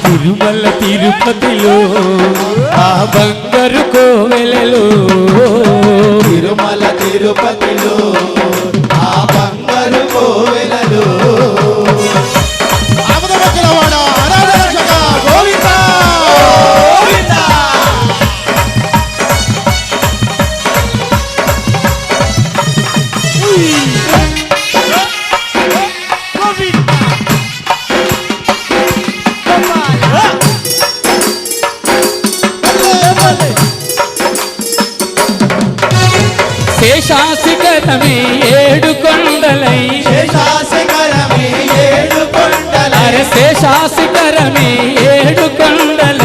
తిరుమల తిరుపతిలో ఆ బంగారు కోవెలలో తిరుమల తిరుపతిలో ఆ బంగారు కోవెలలో ఆపదమొక్కలవాడ అనాథరక్షక గోవిందా గోవిందా. శేషాశిఖరమే ఏడు కొండలై శేషాశిఖరమే ఏడు కొండలై శేషాశిఖరమే ఏడు కొండలై